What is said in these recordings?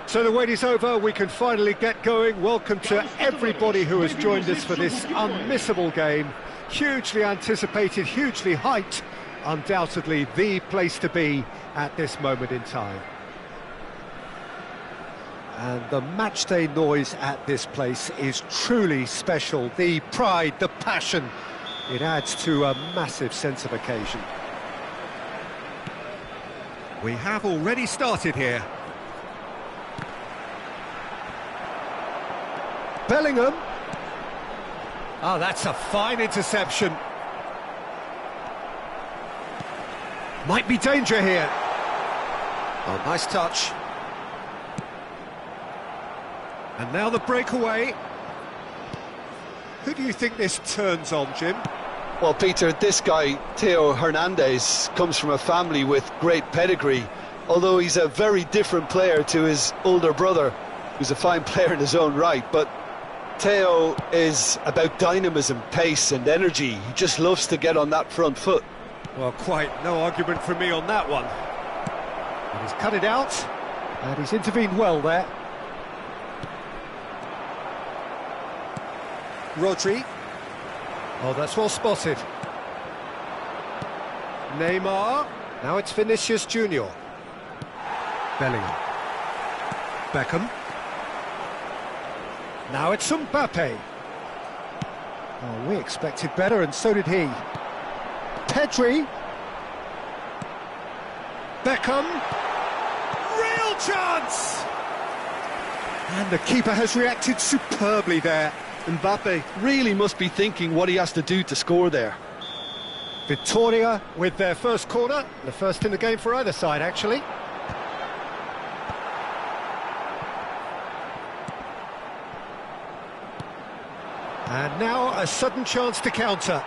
So the wait is over, we can finally get going. Welcome to everybody who has joined us for this unmissable game. Hugely anticipated, hugely hyped, undoubtedly the place to be at this moment in time. And the matchday noise at this place is truly special. The pride, the passion, it adds to a massive sense of occasion. We have already started here. Bellingham. Oh, that's a fine interception. Might be danger here. Oh, nice touch. And now the breakaway. Who do you think this turns on, Jim? Well, Peter, this guy, Theo Hernandez, comes from a family with great pedigree, although he's a very different player to his older brother, who's a fine player in his own right. But Theo is about dynamism, pace and energy. He just loves to get on that front foot. Well, quite no argument from me on that one. And he's cut it out, and he's intervened well there. Rodri. Oh, that's well spotted. Neymar. Now it's Vinicius Junior. Bellingham. Beckham. Now it's Mbappe. Oh, we expected better, and so did he. Pedri. Beckham. Real chance! And the keeper has reacted superbly there. Mbappe really must be thinking what he has to do to score there. Victoria with their first corner, the first in the game for either side, actually. And now a sudden chance to counter.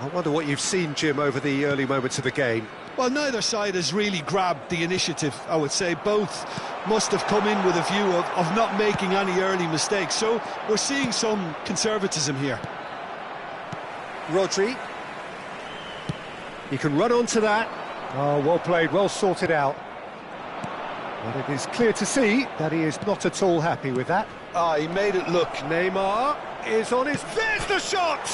I wonder what you've seen, Jim, over the early moments of the game. Well, neither side has really grabbed the initiative, I would say. Both must have come in with a view of not making any early mistakes. So we're seeing some conservatism here. Rodri. He can run onto that. Oh, well played, well sorted out. But it is clear to see that he is not at all happy with that. Ah, he made it look. Neymar is on his... There's the shot!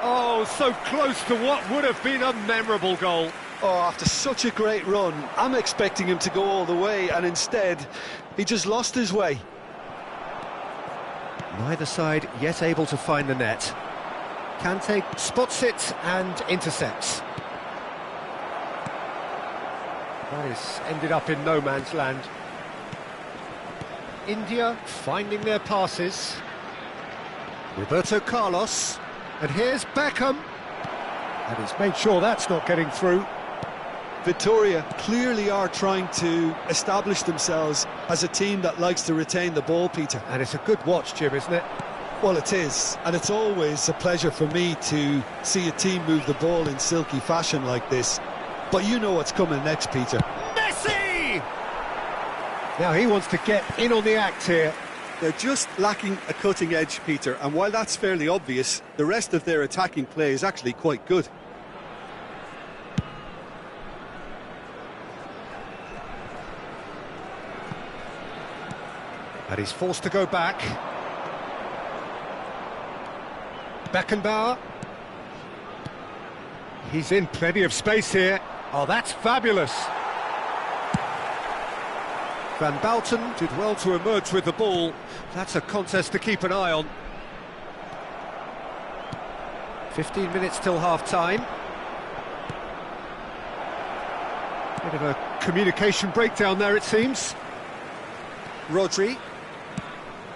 Oh, so close to what would have been a memorable goal. Oh, after such a great run, I'm expecting him to go all the way, and instead, he just lost his way. Neither side yet able to find the net. Kante spots it and intercepts. That is ended up in no man's land. India finding their passes. Roberto Carlos. And here's Beckham. And he's made sure that's not getting through. Victoria clearly are trying to establish themselves as a team that likes to retain the ball, Peter. And it's a good watch, Jim, isn't it? Well, it is, and it's always a pleasure for me to see a team move the ball in silky fashion like this. But you know what's coming next, Peter. Messi! Now he wants to get in on the act here. They're just lacking a cutting edge, Peter, and while that's fairly obvious, the rest of their attacking play is actually quite good. And he's forced to go back. Beckenbauer. He's in plenty of space here. Oh, that's fabulous. Van Bouten did well to emerge with the ball. That's a contest to keep an eye on. 15 minutes till half-time. Bit of a communication breakdown there, it seems. Rodri.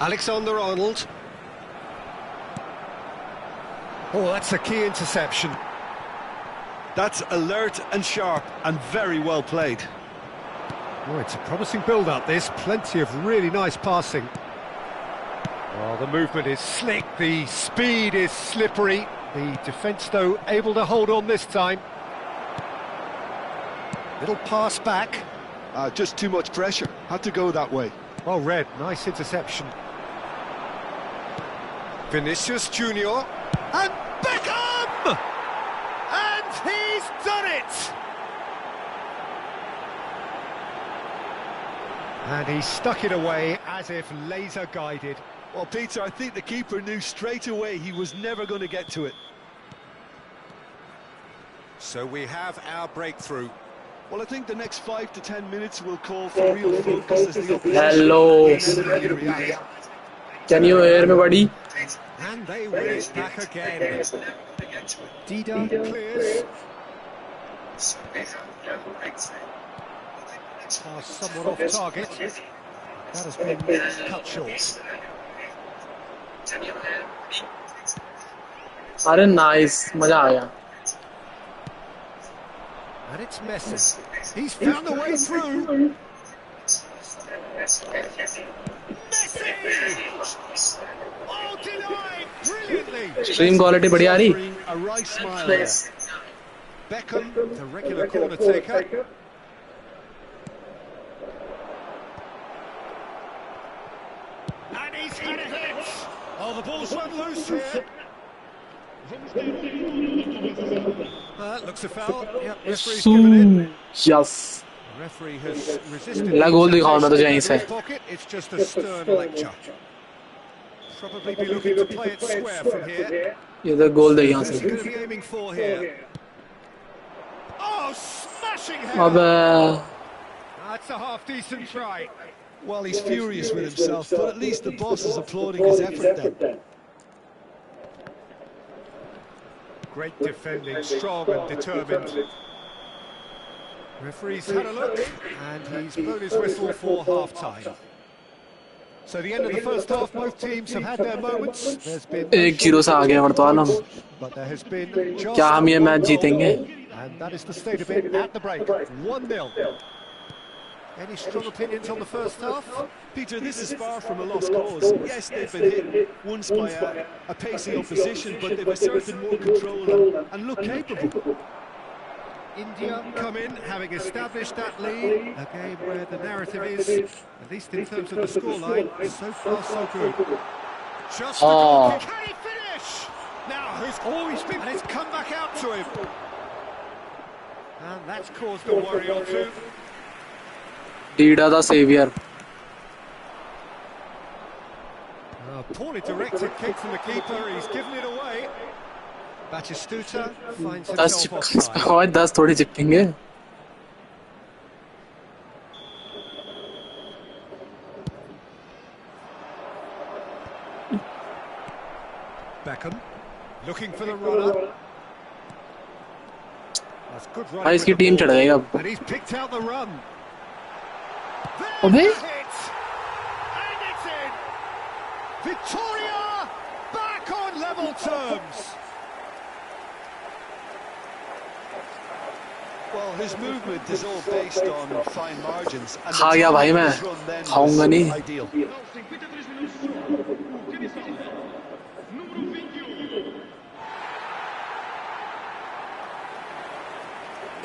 Alexander-Arnold. Oh, that's a key interception. That's alert and sharp and very well played. Oh, it's a promising build-up, this. Plenty of really nice passing. Oh, the movement is slick, the speed is slippery. The defence, though, able to hold on this time. Little pass back. Just too much pressure. Had to go that way. Well read, nice interception. Vinicius Junior. And Beckham! And he's done it! And he stuck it away as if laser-guided. Well, Peter, I think the keeper knew straight away he was never going to get to it. So we have our breakthrough. Well, I think the next 5 to 10 minutes will call for real focus as the opposition. Hello. Can you hear me, buddy? And they win it back again. Dida clears. Pass somewhat off target. That has been cut short. अरे nice, मजा आ गया. And it's Messi. He's found the way through. Messi! Oh, denied brilliantly. Stream quality बढ़िया आ रही. A right smile there. Beckham, the regular corner taker. And he's had a hit. Oh, the ball's run loose here. Looks a foul. Yep, referee's given it. Yes. The referee has resisted. ला गोल दिखाओ ना तो यहीं से. It's just a stern lecture. Probably be looking to play it square from here. ये तो गोल दे यहाँ Who's he से. going to be aiming for here? Oh, smashing header. अबे. That's a half-decent try. Well, he's furious with himself, but at least the boss is applauding his effort then. Great defending, strong and determined. Referee's had a look, and he's blown his whistle for half-time. So the end of the first half, both teams have had their moments. There's been 1-0 से आगे वर्तमान हम. but there has been just क्या हम ये match जीतेंगे? and that is the state of it at the break. 1-0. Any strong opinions on the first half? Peter, this is far from a lost cause. Yes, they've been hit once by a pacey opposition, but they've asserted more control and look capable. India come in, having established that lead. A game where the narrative is, at least in terms of the scoreline, so far so good. Just a goal kick. Can he finish? Now, he's been, and it's come back out to him. And that's caused a worry or two. Dida the savior. Poorly directed kick from the keeper, he's given it away. Batistuta finds 10 himself offside. और 10 थोड़ी चिपकेंगे. Beckham looking for the runner. That's good running. भाई इसकी team चढ़ गई अब. And he's picked out the run. अबे. There's the hit. And it's in. Victoria back on level terms. Well, his movement is all based on fine margins, and the खा गया भाई timing of मैं his run then खाऊंगा was नहीं ideal.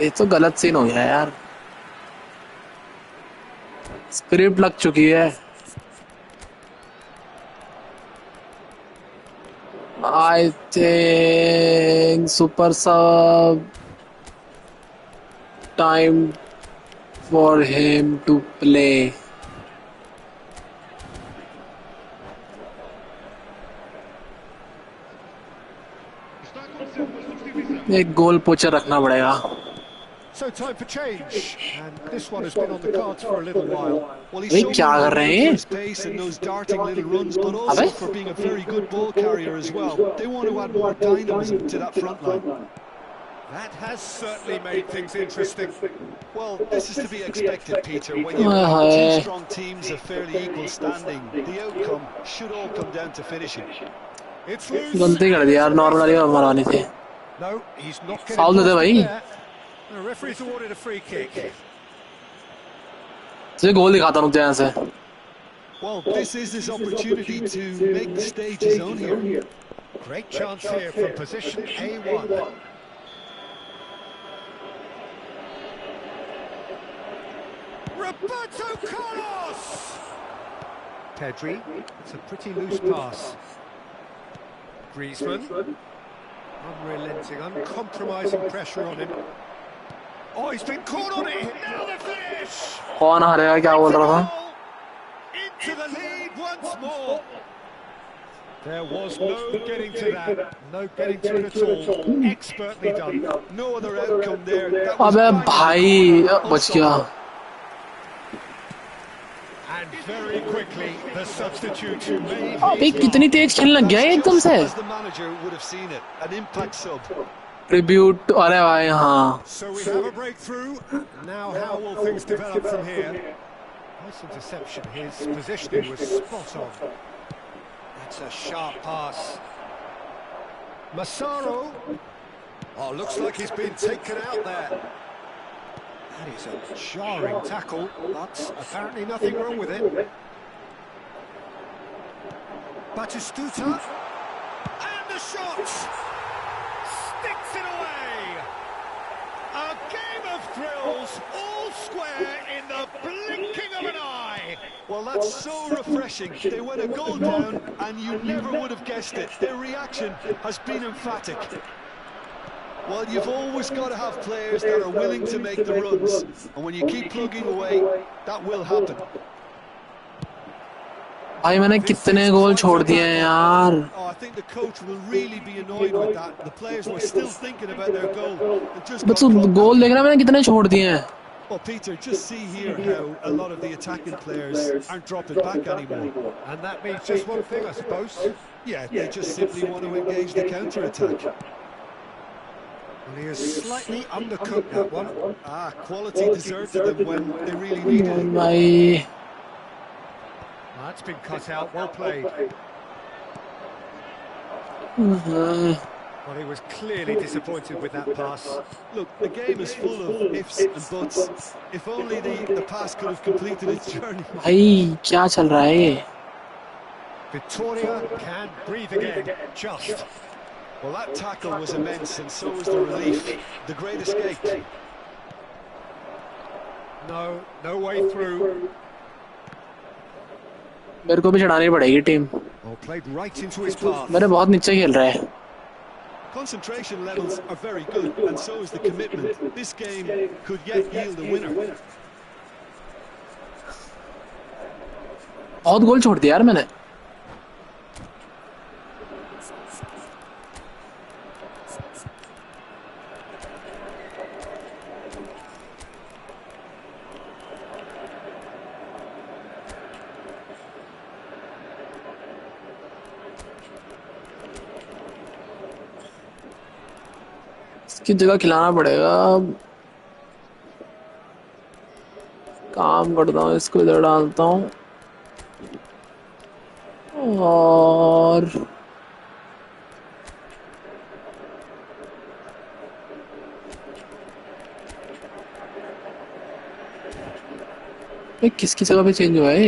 ये तो गलत सीन हो गया यार स्क्रिप्ट लग चुकी है I think super sub time for him to play. एक गोल पोचर रखना पड़ेगा So time for change, and this one has been on the cards for a little while. Well, he's भाई so क्या well कर known रहे for हैं his pace and those darting little runs, but अबे also for being a very good ball carrier as well. They want to add more dynamism to that front line. That has certainly made things interesting. Well, this is to be expected, Peter. When you've got two strong teams of fairly equal standing, the outcome should all come down to finishing. It's loose. गलती कर दी यार normal वाली मरवानी थी No, he's not getting foul they they past भाई it there. The referee's awarded a free kick. तुझे गोल दिखाता हूँ यहाँ से Well, this is his opportunity to make the stage his own here. Great chance here from position A1. Roberto Carlos! Pedri, it's a pretty loose pass. Griezmann, unrelenting, uncompromising pressure on him. Oh, he's been caught on it, now the finish! कौन हारेगा क्या बोल रहा था Into the lead once more. There was no getting to that, no getting to it at all. Expertly done. No other outcome there. That was अबे bang on भाई the बच गया And very quickly, the substitute made अबे his कितनी तेज खेलने लग गया है एकदम से as the manager would have seen it. An impact sub. Tribute अरे भाई हाँ So we have a breakthrough. Now how will things develop from here? Nice interception. His positioning was spot on. That's a sharp pass. Massaro. Oh, looks like he's been taken out there. That is a jarring tackle, but apparently nothing wrong with it. Batistuta. And the shot! Sticks it away! A game of thrills, all square in the blinking of an eye! Well, that's so refreshing. They went a goal down and you never would have guessed it. Their reaction has been emphatic. Well, you've always got to have players that are willing to make the runs. And when you keep plugging away, that will happen. भाई मैंने कितने गोल छोड़ दिए हैं यार Oh, I think the coach will really be annoyed with that. The players were still thinking about their goal. It just बस got clocked गोल out. देख रहा है मैंने कितने छोड़ दिए हैं Well, Peter, just see here how a lot of the attacking players aren't dropping back anymore. And that means just one thing, I suppose. Yeah, they just simply want to engage the counter-attack. And he has slightly undercooked that one. Ah, quality deserted them when they really needed it. भाई That's been cut out, well played. Well, he was clearly disappointed with that pass. Look, the game is full of ifs and buts. If only the pass could have completed its journey. भाई क्या चल रहा है ये Victoria can breathe again, just. Well, that tackle was immense, and so was the relief. The great escape. No way through. मेरे को भी चढ़ानी पड़ेगी team Oh, played right into his path. मेरे बहुत नीचे खेल रहा है Concentration levels are very good, and so is the commitment. This game could yet yield a winner. बहुत गोल छोड़ दिया यार मैंने इसकी जगह खिलाना पड़ेगा काम करता हूँ इसको इधर डालता हूँ और किसकी जगह पे चेंज हुआ है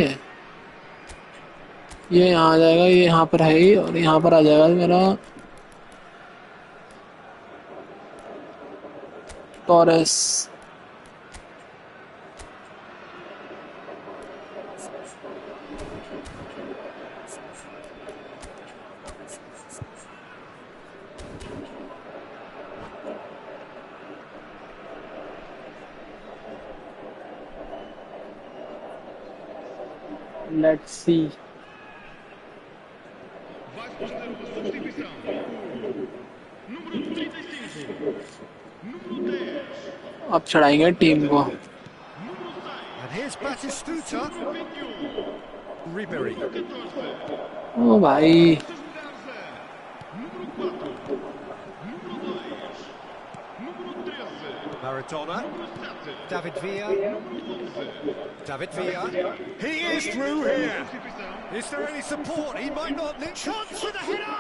ये यहाँ आ जाएगा, ये यहाँ पर है ही, और यहाँ पर आ जाएगा मेरा Torres. Let's see. Vai fazer uma substituição. Número 35. Número 10. अब चढ़ाएंगे टीम को। Número 6. And here's Batistuta. Ribery. ओ भाई Número 4. Número 2. Número 13. Maradona. Número 7. David Villa. Número 11. David Villa. He is through here. Is there any support? He might not. Chance with a header.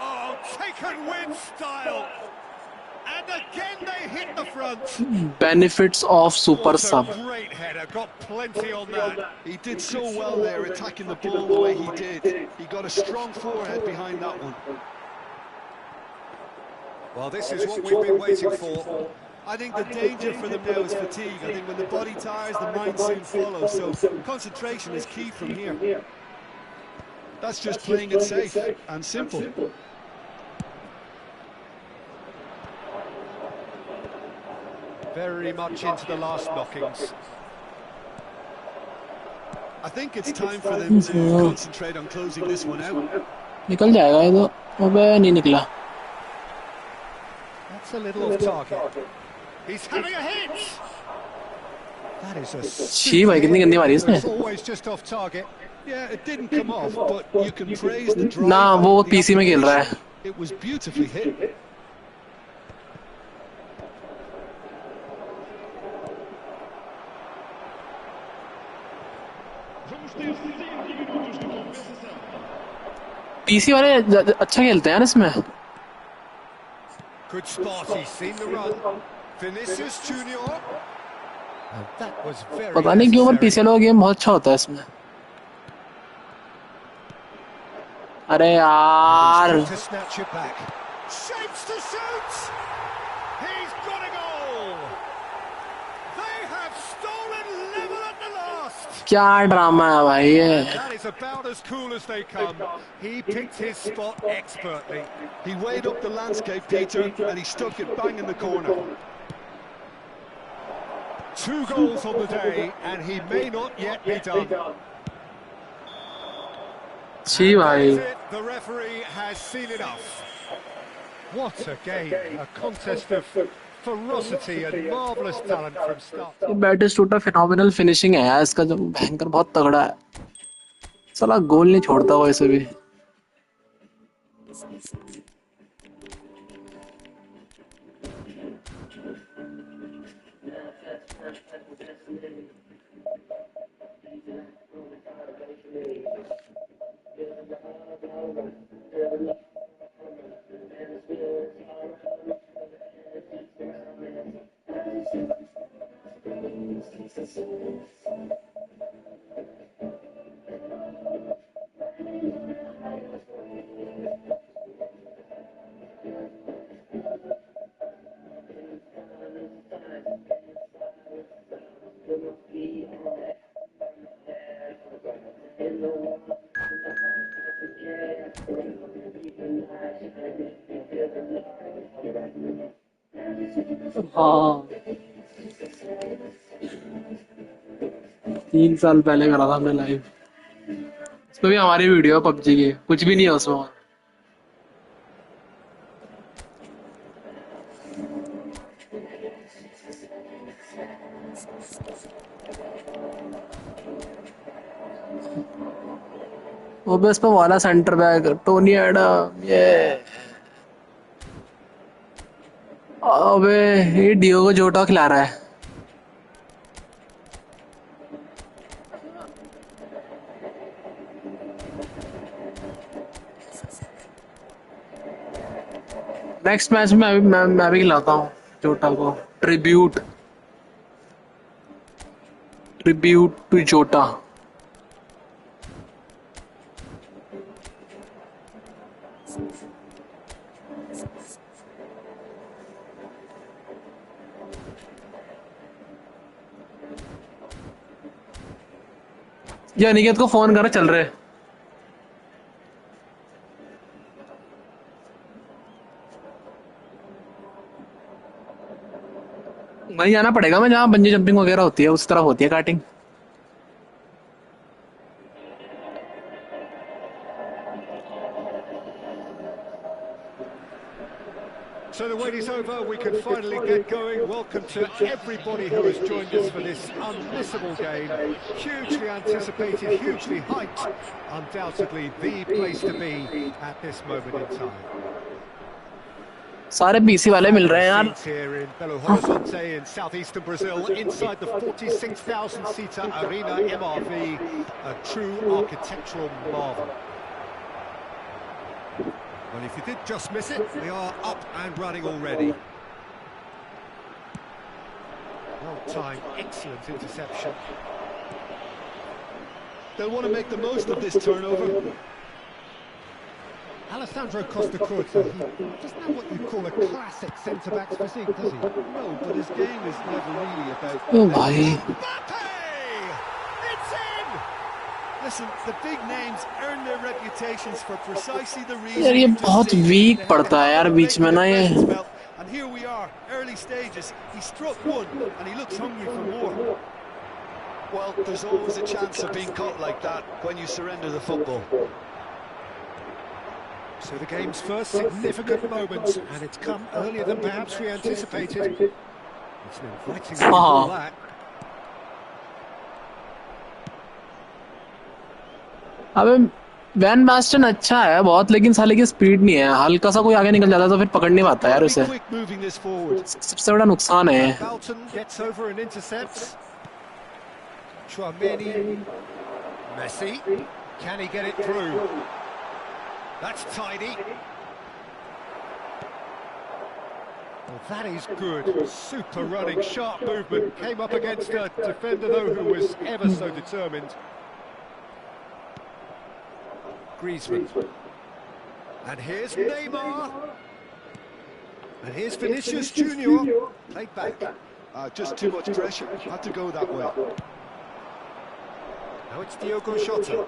Oh, taken with style. And again they hit the front. Benefits of super What a सब। great header. Got plenty on that. He did so well there, attacking the ball the way he did. He got a strong forehead behind that one. Well, this is what we've been waiting for. I think the danger for them now is fatigue. I think when the body tires, the mind soon follows. So concentration is key from here. That's just playing it safe and simple. Very much into the last knockings. I think it's time for them to concentrate on closing this one out. निकल जाएगा ये तो। अबे नहीं निकला। That's a little off target. He's having a hit. That is a छी भाई कितनी गंदी मारी इसने। It's always just off target. Yeah, it didn't come off, but you can praise the drive. ना वो the पीसी में खेल रहा है। It was beautifully hit. Vamos ter 5 minutos de compensação. PC वाले अच्छा खेलते हैं यार इसमें। Good spot. He's seen the run. Vinicius Junior. And that was very पता नहीं क्यों पर necessary. पीसी वाला गेम बहुत अच्छा होता है इसमें। अरे यार To snatch it back. Shapes to shoot. He's got a goal. They have stolen level at the last. क्या ड्रामा है भाई ये। That is about as cool as they come. He picked his spot expertly. He weighed up the landscape, Peter, and he stuck it bang in the corner. 2 goals on the day, and he may not yet be done. छी That भाई। is it. The referee has seen enough. What a game. A contest of ferocity and marvellous talent from start. ये बैटिस्टूटा phenomenal finishing है यार इसका, जो भयंकर बहुत तगड़ा है। साला गोल नहीं छोड़ता वो ऐसे भी। हाँ 3 साल पहले करा था हमने लाइव। इसमें भी हमारी वीडियो पबजी की, कुछ भी नहीं है उसमें। वो भी उस पर वाला सेंटर बैक टोनी एडम। ये अबे ये डियोगो जोटा खिला रहा है। नेक्स्ट मैच में मैं भी खिलाता हूँ जोटा को। Tribute tribute to Jota. ये अनिकेत को फोन कर चल रहे वहीं जाना पड़ेगा मैं जहाँ बंजी जंपिंग वगैरह होती है उस तरफ होती है karting So the wait is over, we can finally get going. Welcome to everybody who has joined us for this unmissable game. Hugely anticipated, hugely hyped. Undoubtedly the place to be at this moment in time. सारे BC वाले मिल रहे हैं यार Here in Belo Horizonte in southeastern Brazil, inside the 46,000-seater Arena MRV, a true architectural marvel. Well, if you did just miss it, we are up and running already. Well timed, excellent interception. They'll want to make the most of this turnover. Alessandro Costa Curta, he doesn't have what you'd call a classic centre-back's physique, does he? No, but his game is never really about... ओ भाई Mbappe! It's in! Listen, the big names earn their reputations for precisely the reason... यार ये you just बहुत see. Week They पड़ता है यार have बीच में ना ये presence felt, and here we are, early stages. He struck one, and he looks hungry for more. Well, there's always a chance of being caught like that when you surrender the football. So the game's first significant moment, and it's come earlier than perhaps we anticipated. It's an inviting goal, that. अबे van बास्टन अच्छा है बहुत लेकिन साले की speed नहीं है हल्का सा कोई आगे निकल जाता है तो फिर पकड़ नहीं पाता यार उसे Quick moving this forward. सबसे बड़ा नुकसान है Bolton gets over and intercepts. Chouameni, Messi, can he get it through? That's tidy. Well, that is good. Super running, sharp movement. Came up against a defender, though, who was ever so determined. Griezmann. And here's Neymar. And here's Vinicius Junior. Played back. Just too much pressure. Had to go that way. Now it's Diogo Jota.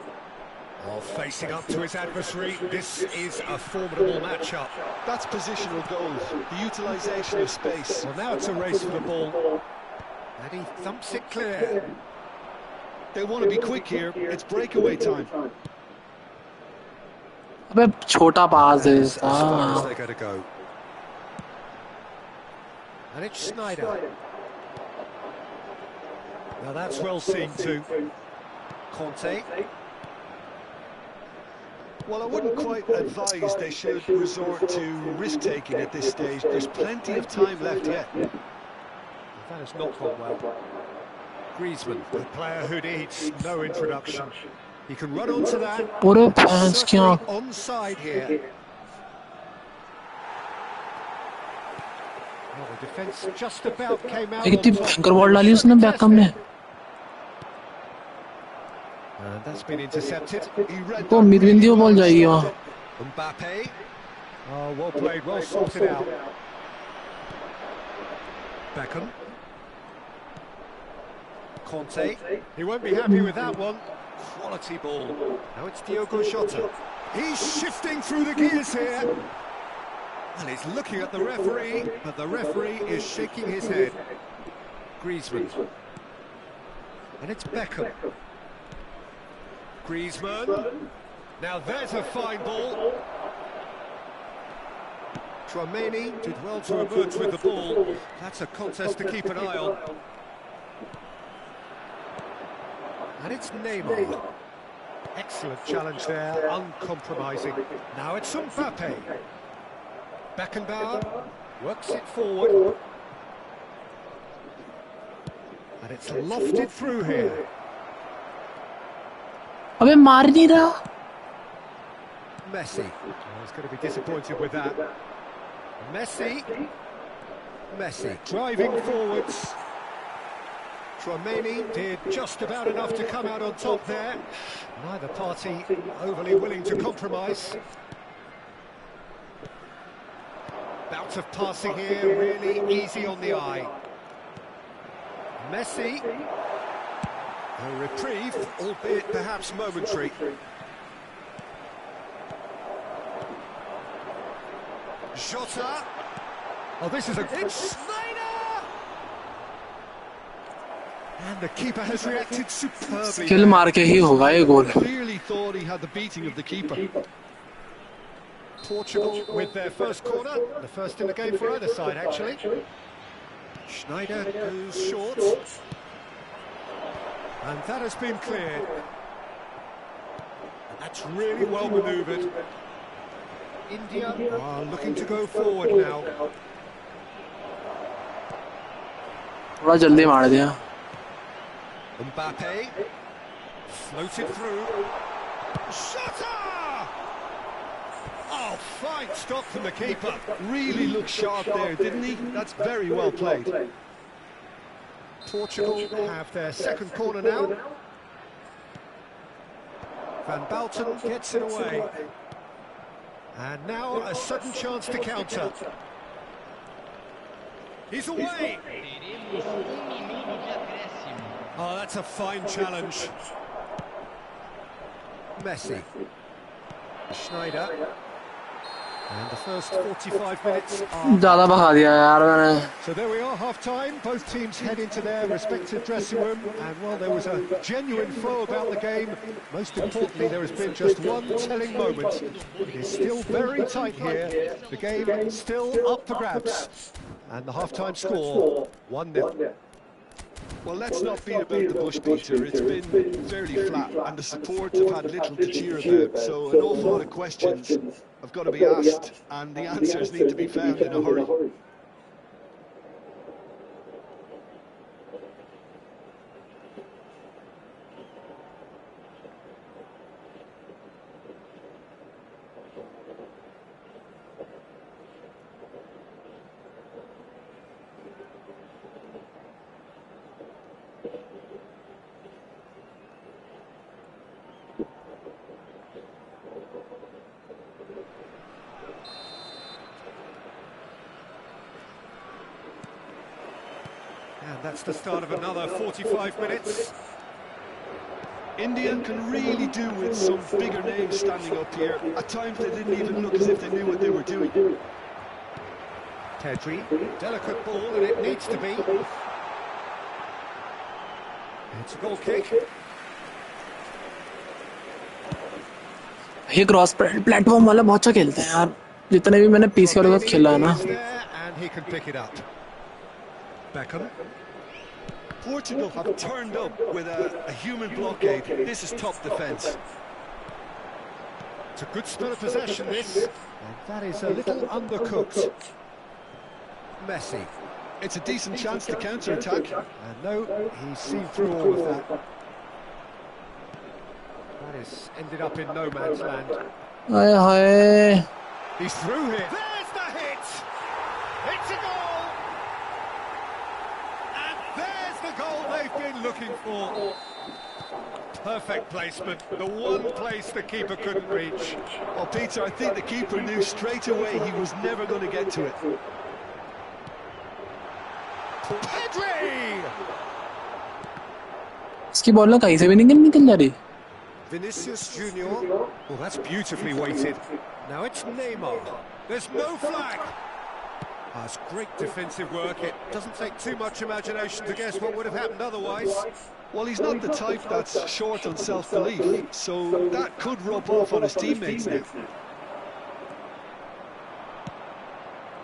Oh, facing up to his adversary, this is a formidable matchup. That's positional goals, the utilisation of space. Well, now it's a race for the ball. And he thumps it clear. They want to be quick here, it's breakaway time. अबे छोटा पास है As far as they're going to go. And it's Snyder. Now that's well seen too. Conte. Well, I wouldn't quite advise they should resort to risk-taking at this stage. There's plenty of time left yet. That has not gone well. Griezmann, the player who needs no introduction. He can run onto that. पूरे fans क्या Onside here. Well, the defence just about came out. कितनी भयंकर ball डाली उसने backup ने And that's been intercepted. तो उम्मीद भी नहीं थी वो बॉल जाएगी वहाँ Mbappe. Oh, well played, well sorted out. Beckham. Conte. He won't be happy with that one. Quality ball. Now it's Diogo Jota. He's shifting through the gears here. And he's looking at the referee, but the referee is shaking his head. Griezmann. And it's Beckham. Griezmann. Now there's a fine ball. Chouameni did well to emerge with the ball. That's a contest to keep an eye on. And it's Neymar. Excellent challenge there, uncompromising. Now it's Mbappe. Beckenbauer works it forward. And it's lofted through here. अबे मार नहीं रहा Messi. Oh, he's going to be disappointed with that. Messi. Messi driving forwards. Chouameni did just about enough to come out on top there. Neither party overly willing to compromise. Bout of passing here, really easy on the eye. Messi. A reprieve, albeit perhaps momentary. Jota. Oh, this is a... It's Snyder! And the keeper has reacted superbly. Skill मार के ही होगा ये गोल. Clearly thought he had the beating of the keeper. Portugal with their first corner, the first in the game for either side, actually. Schneider goes short. And that has been cleared. And that's really well manoeuvred. India are looking to go forward now. थोड़ा जल्दी मार दिया. Mbappe floated through. Shutter! Oh, fine stop from the keeper. Really looked sharp there, didn't he? That's very well played. Portugal have their second corner now. Van Bauten gets it away. And now a sudden chance to counter. He's away! Oh, that's a fine challenge. Messi. Schneider. And the first 45 minutes are... ज़्यादा भगा दिया यार मैंने. So there we are, half-time. Both teams head into their respective dressing room. And while there was a genuine flow about the game, most importantly, there has been just one telling moment. It is still very tight here. The game still up for grabs. And the half-time score, 1-0. Well, let's not beat about the bush, Peter. It's been fairly flat, and the support have had little to cheer about. So an awful lot of questions have got to be asked, and the answers need to be found in a hurry. And that's the start of another 45 minutes. India can really do with some bigger names standing up here. At times they didn't even look as if they knew what they were doing. Pedri, delicate ball, and it needs to be. It's a goal kick. ये cross platform वाला बहुत अच्छा खेलते हैं यार. जितने भी मैंने पीस के साथ खेला है ना. And he can pick it up. Beckham. Portugal have turned up with a human blockade. This is top defence. It's a good spell of possession, this. And that is a little undercooked. Messi. It's a decent chance to counter-attack. And no, he's seen through all of that. That has ended up in no man's land. Hi hi. He's through here. There's the hit! It's a goal! And there's the goal they've been looking for. Perfect placement, the one place the keeper couldn't reach. Well, Peter, I think the keeper knew straight away he was never going to get to it. Pedri! इसकी ball ना कहीं से भी निकल जा रही. Vinicius Junior. Well, that's beautifully weighted. Now it's Neymar. There's no flag. That's great defensive work. It doesn't take too much imagination to guess what would have happened otherwise. Well, he's not the type that's short on self-belief, so that could rub off on his teammates now.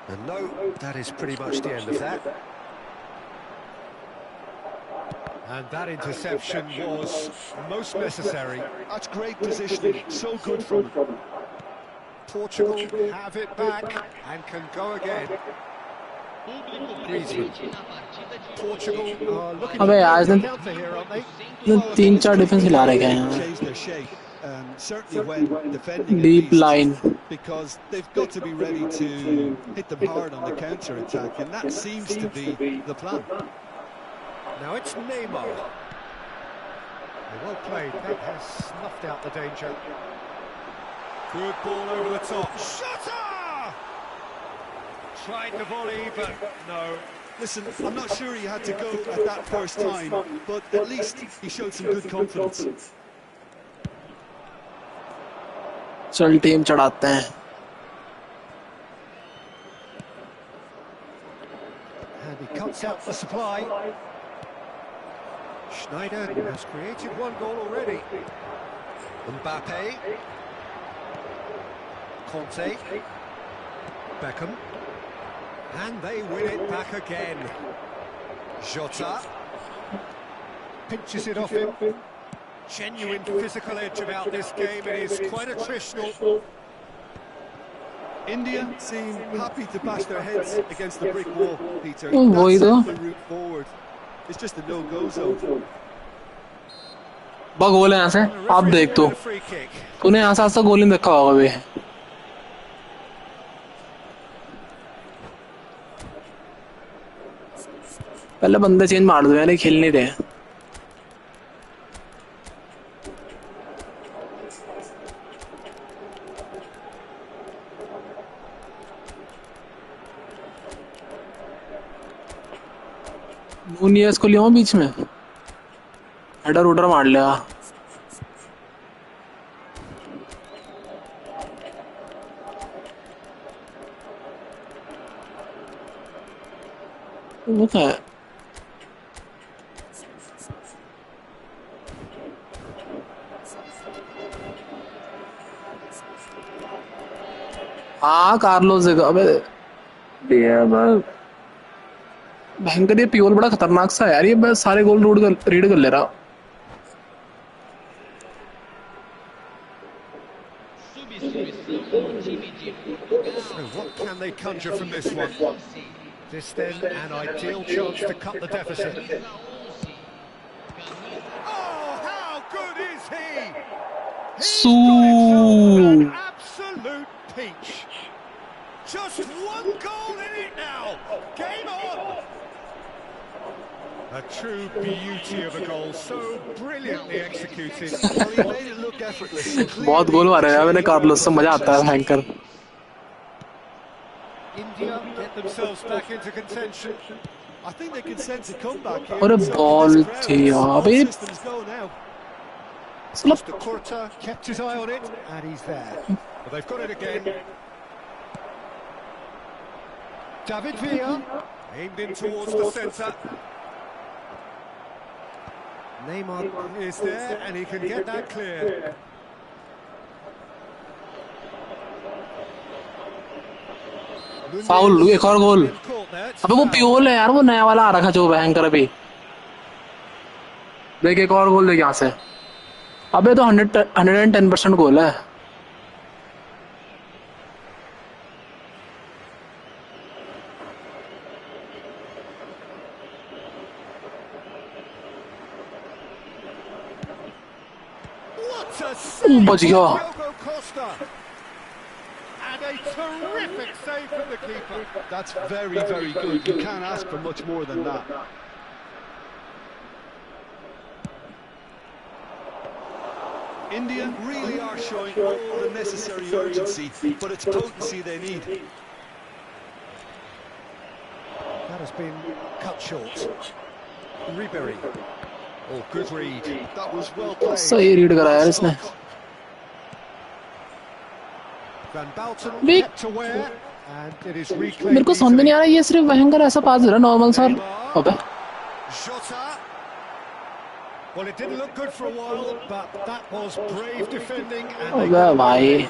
And no, that is pretty much the end of that. And that interception was most necessary. That's great positioning, so good from him. Portugal have it back and can go again. Griezmann. Portugal are looking अबे यार to इसने counter here, aren't they? 3-4 defence हिला रहे हैं यहाँ. Change their shape, certainly when defending Deep at line. least, because they've got to be ready to hit them hard on the counter-attack, and that seems to be the plan. Now it's Neymar. Well played, that has snuffed out the danger. Good ball over the top. Shutter! Tried the volley, but no. Listen, I'm not sure he had to go at that first time, but at least he showed some good confidence. चल team चढ़ाते हैं. And he cuts out the supply. Schneider has created one goal already. Mbappe. Conte. Beckham. And they win it back again. Jota. Pinches it off him. Genuine physical edge about this game. It is quite attritional. India seem happy to bash their heads against the brick wall, Peter. वही तो. That's the route forward. It's just a no-go zone. बा गोल है यहाँ से. आप देख तो. तूने यहाँ से आज तक गोल नहीं देखा होगा भी. पहले बंदे चेंज मार दो यार, ये खेल नहीं रहे. नूनियस को लिया बीच में. हेडर उडर मार लिया. वो क्या है? हाँ कार्लोस देगा. अबे भयंकर, ये प्योल बड़ा खतरनाक सा है यार. ये बस सारे गोल रीड कर ले रहा. So what can they conjure from this one? This then an ideal chance to cut the deficit. Oh, how good is he? He's got himself an absolute peach. Just one goal in it now. Game on. A true beauty of a goal, so brilliantly executed. Well, he made it look effortless. बहुत गोल मारे हैं मैंने Carlos से. मजा आता है भयंकर. India get themselves back into contention. I think they can sense a comeback here. और बॉल थी यहाँ पे. Mr. Kurta kept his eye on it, and he's there. But they've got it again. David Villa aimed in towards the centre. Neymar is there, and he can get that clear. Foul. एक और गोल. अबे वो प्योल है यार, वो नया वाला आ रखा जो भयंकर. अभी देख एक और गोल देख यहाँ से. अबे तो 110% गोल है. बच गया. And a terrific save from the keeper. That's very, very good. You can't ask for much more than that. India really are showing all the necessary urgency, but it's potency they need. That has been cut short. Ribery. Oh, good read. That was well played. सही read कराया यार इसने. Van Balten Big. kept aware, and it is reclaimed. मेरे को समझ में नहीं आ रहा ये सिर्फ भयंकर ऐसा पास दे रहा नॉर्मल सा. अबे Jota. Well, it didn't look good for a while, but that was brave defending. And अबे भाई.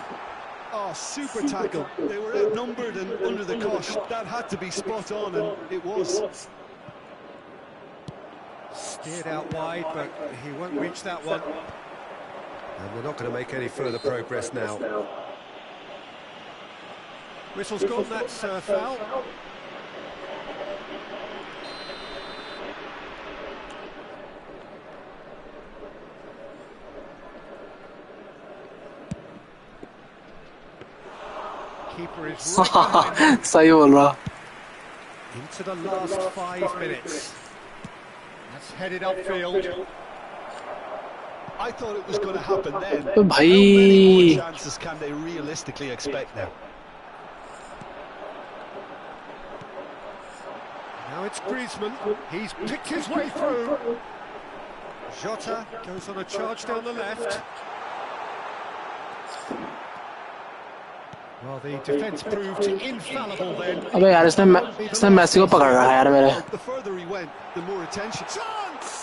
Oh, super tackle. They were outnumbered and under the cosh. That had to be spot on, and it was. Steered out wide, but he won't reach that one. And they're not going to make any further progress now. Whistle's gone, that's foul. Keeper is right behind. सही बोल रहा. Into the last 5 minutes. That's headed upfield. I thought it was going to happen then. तो How many more भाई chances can they realistically expect now? Now it's Griezmann. He's picked his way through. Jota goes on a charge down the left. Well, the defence proved infallible then. अबे यार इसने Messi को पकड़ रहा है यार मेरे. The further he went, the more attention. Chance!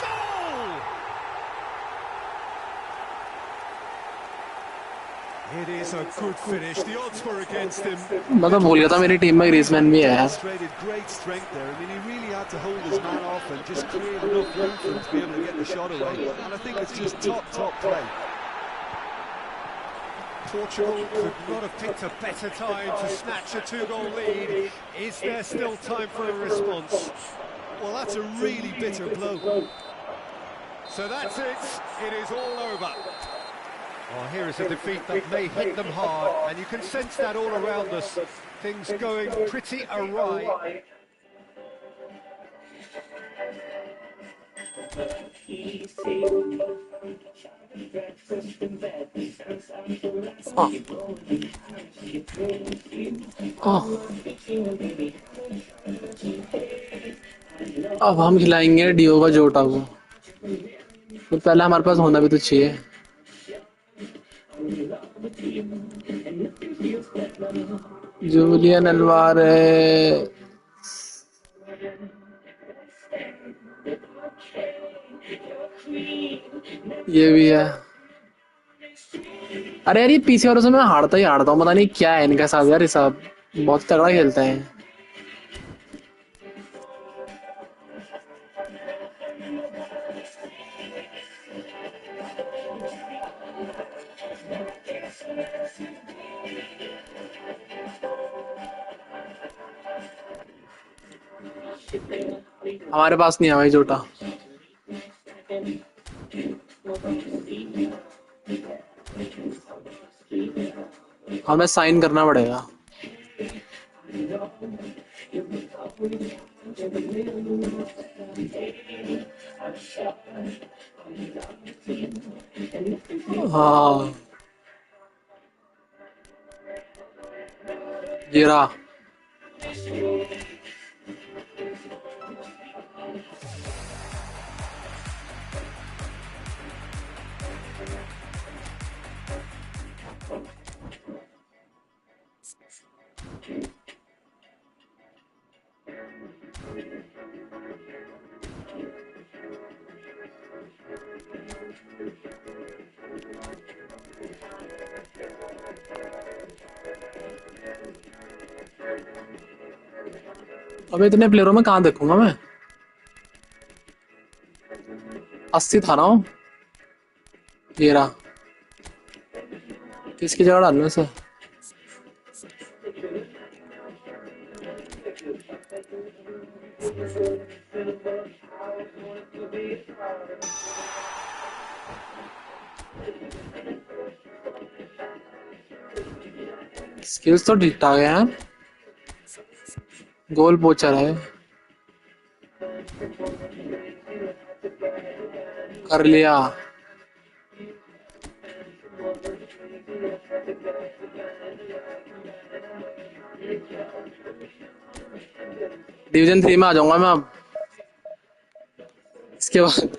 Goal! It is a good finish. The odds were against him. मैं तो भूल गया था मेरी टीम में ग्रीजमैन भी है. Demonstrated great strength there. I mean, he really had to hold his man off and just create enough room for him to be able to get the shot away. And I think it's just top play. Portugal could not have picked a better time to snatch a two-goal lead. Is there still time for a response? Well, that's a really bitter blow. So that's it. It is all over. Oh, here is a defeat that may hit them hard, and you can sense that all around us. Things going pretty awry. अब हम खिलाएंगे डियोगा जोटा को. तो पहले हमारे पास होना भी तो चाहिए. Julian Alvarez. ये भी है. अरे यार ये पीसी वालों से मैं हारता हूँ. पता नहीं क्या है इनका साथ यार. ये सब बहुत तगड़ा खेलते हैं. हमारे पास नहीं है भाई जोटा. हमें साइन करना पड़ेगा. हाँ गिरा. अब इतने प्लेयरों में कहाँ देखूंगा मैं. 80 था ना. ये रहा. किसकी जगह डालने से. स्किल्स तो ठीक ठाक है यार. गोल पोचर है. कर लिया. डिवीजन 3 में आ जाऊंगा मैं अब. इसके बाद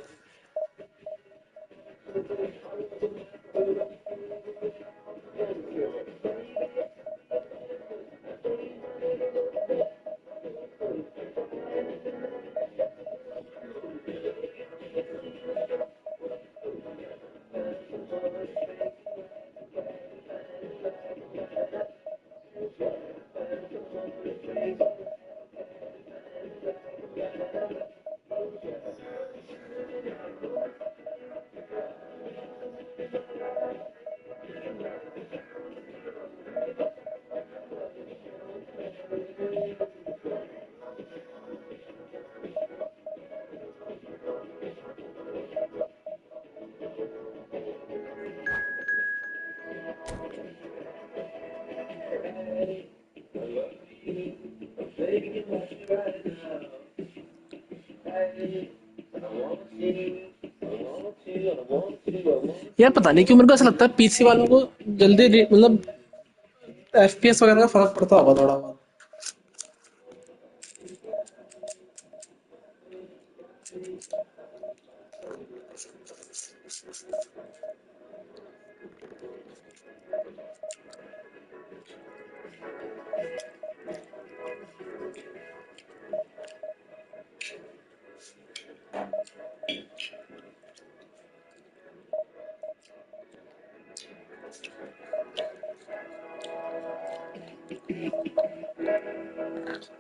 यार पता नहीं क्यों मेरे को ऐसा लगता है पीसी वालों को जल्दी मतलब एफपीएस वगैरह का फर्क पड़ता होगा थोड़ा बहुत।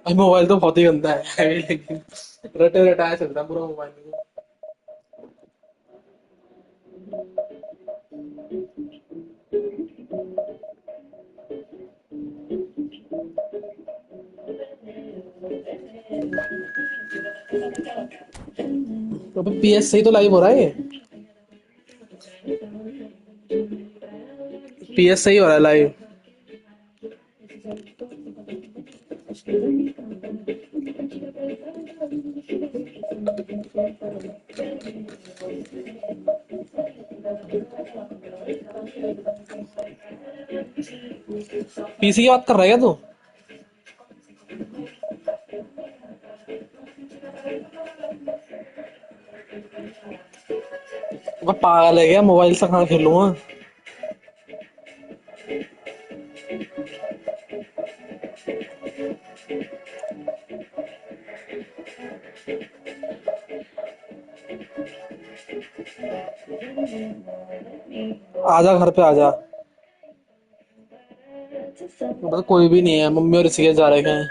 भाई मोबाइल तो बहुत ही गंदा है लेकिन रटे रटाया चलता है पूरा मोबाइल में। तो पीएस सही तो लाइव हो रहा है ये। पीएस सही हो रहा है लाइव। पीसी की बात कर रहा है क्या तू? वो पागल है क्या? मोबाइल से कहाँ खेलूंगा? आजा घर पे आजा। मतलब कोई भी नहीं है, मम्मी और ऋषिकेश जा रहे हैं।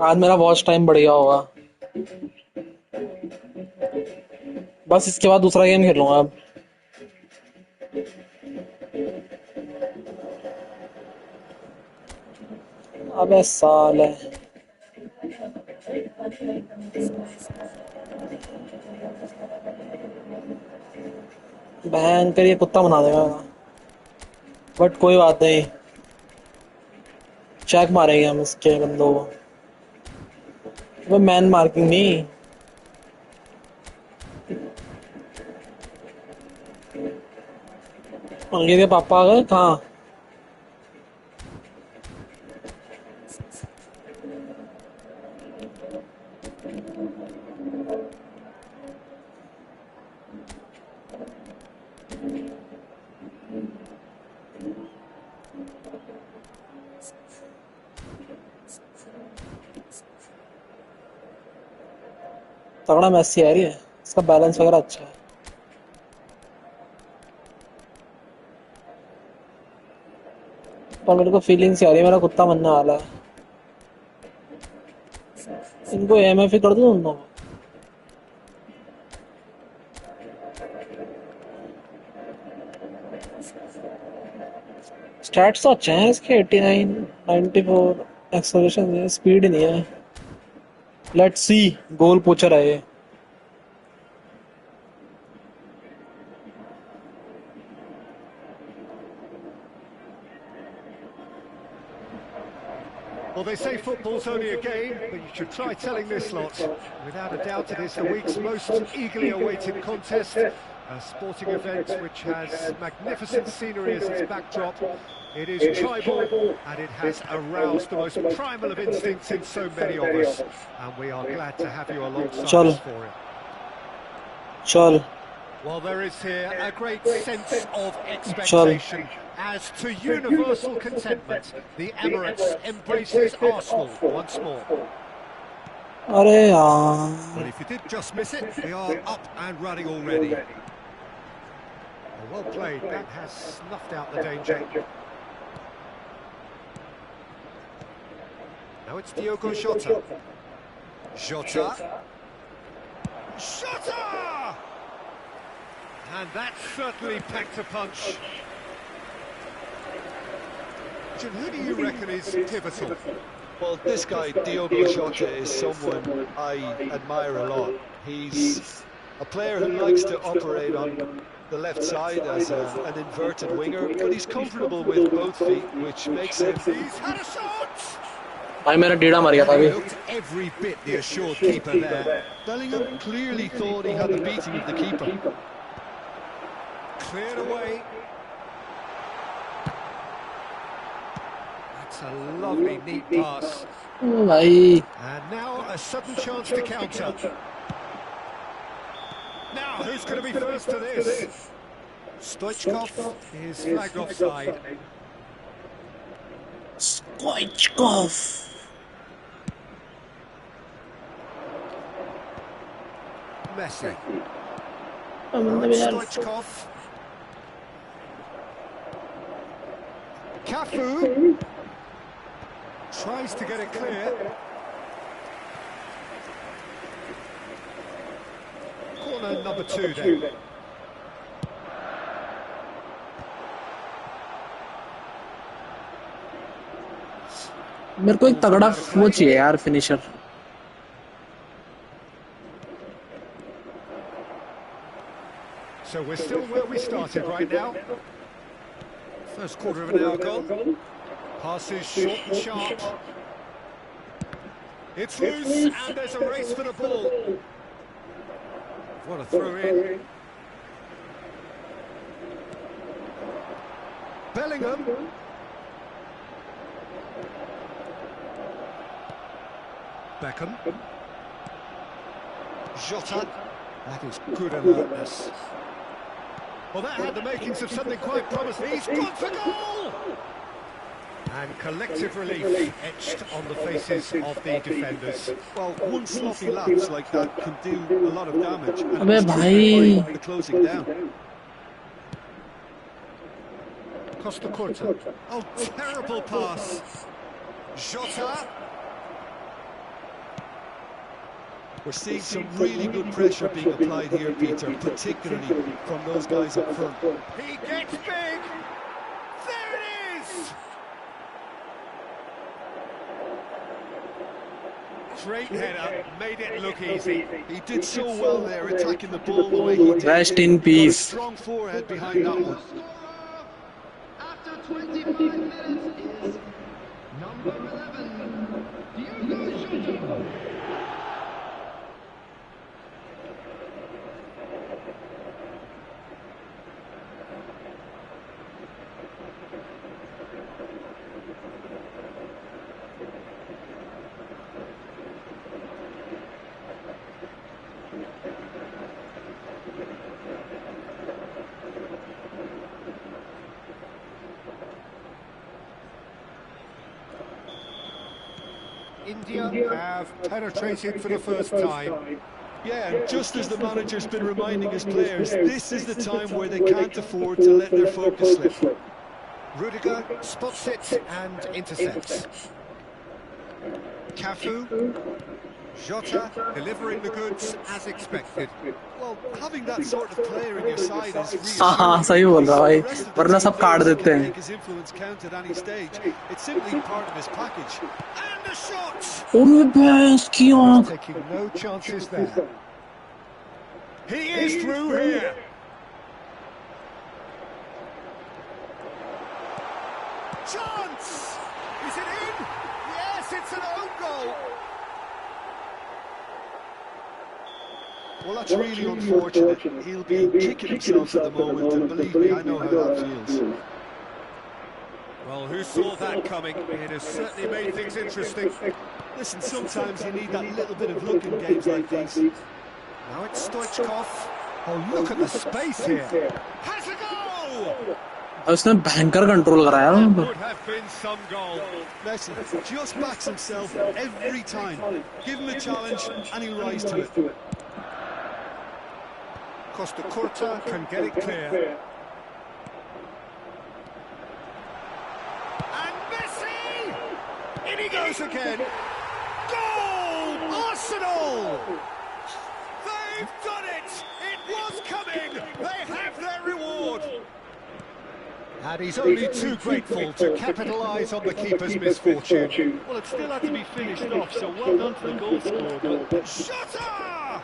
आज मेरा वॉच टाइम बढ़ गया होगा। बस इसके बाद दूसरा गेम खेलूंगा अब। अबे साले बहन कर ये कुत्ता बना देगा। बट कोई बात नहीं, चेक मारेंगे हम इसके बंदों को। वो मैन मार्किंग नहीं। अंकित के पापा आ गए कहाँ? तगड़ा मैसी आ रही है, इसका बैलेंस वगैरह अच्छा है। पर मेरे को फीलिंग्स आ रही है मेरा कुत्ता बनने वाला है। इनको एमएफ ही कर दूं उन दोनों को। स्टैट्स तो अच्छे हैं इसके 89 94 एक्सेलरेशन, स्पीड नहीं है। लेट्स सी, गोल पोचर है ये। Well, they say football's only a game, but you should try telling this lot. Without a doubt, it is the week's most eagerly awaited contest. A sporting event which has magnificent scenery as its backdrop. It is tribal, and it has aroused the most primal of instincts in so many of us. And we are glad to have you alongside us for it. चल Well, there is here a great sense of expectation. As to universal contentment, the Emirates embraces Arsenal once more. अरे यार Well, if you did just miss it, we are up and running already. Well played, that has snuffed out the danger. Now it's Diogo Jota. Jota. Jota! And that certainly packed a punch. Jim, who do you reckon is pivotal? Well, this guy, Diogo Jota, is someone I admire a lot. He's a player who likes to operate on the left side as an inverted winger, but he's comfortable with both feet, which makes him... He's had a shot! भाई मेरा टीड़ा मर गया था He अभी. looked every bit the assured keeper there. Bellingham clearly thought he had the beating of the keeper. Cleared away. That's a lovely, neat pass. भाई And now a sudden chance to counter. Now, who's going to be first to this? Stoichkov is flagged offside. Stoichkov. Messi. बंदा भी यार. Stoichkov. Cafu tries to get it clear. Corner number 2 then. मेरे को एक तगड़ा वो चाहिए यार finisher. So we're still where we started right now. First quarter of an hour gone. Passes short and sharp. It's loose and there's a race for the ball. What a throw in. Bellingham. Beckham. Jota. That is good alertness. Well, that had the makings of something quite promising. He's gone for goal! And collective relief etched on the faces of the defenders. Well, one sloppy lapse like that can do a lot of damage. And अबे it's भाई. by the closing down. Costa Curta. Oh, terrible pass. Jota. We're seeing some really good pressure being applied here, Peter, particularly from those guys up front. He gets big. There it is. Great header, made it look easy. He did so well there, attacking the ball the way he did. Rest in Got a peace. strong forehead behind that one. After 25 minutes is number 11, Diego Jota. India have penetrated for the first time. Yeah, and just as the manager's been reminding his players, this is the time where they can't afford to let their focus slip. Rudiger spots it and intercepts. Cafu. Jota delivering the goods as expected. Well, having that sort of player in your side is हाँ हाँ सही बोल रहा भाई. वरना सब काट देते हैं. his influence count at any stage. It's simply part of his package. And a shot! ओरे भैंस की आँख. Taking no chances there. He is through here. Chance! Is it in? Yes, it's an own goal. Well, that's really unfortunate. He'll be kicking himself at the moment, and believe me, I know how that feels. Well, who saw that coming? It has certainly made things interesting. Listen, sometimes you need that little bit of luck in games like these. Now it's Stoichkov. Oh, look at the space here. Has a goal! उसने भयंकर control करा यार. Would have been some goal. Messi just backs himself every time. Give him a challenge, and he'll rise to it. Costa Curta can get it clear. And Messi! In he goes again. Goal! Arsenal! They've done it! It was coming! They have their reward! And he's only too grateful to capitalise on the keeper's misfortune. Well, it still had to be finished off, so well done to the goal scorer. But Shutter!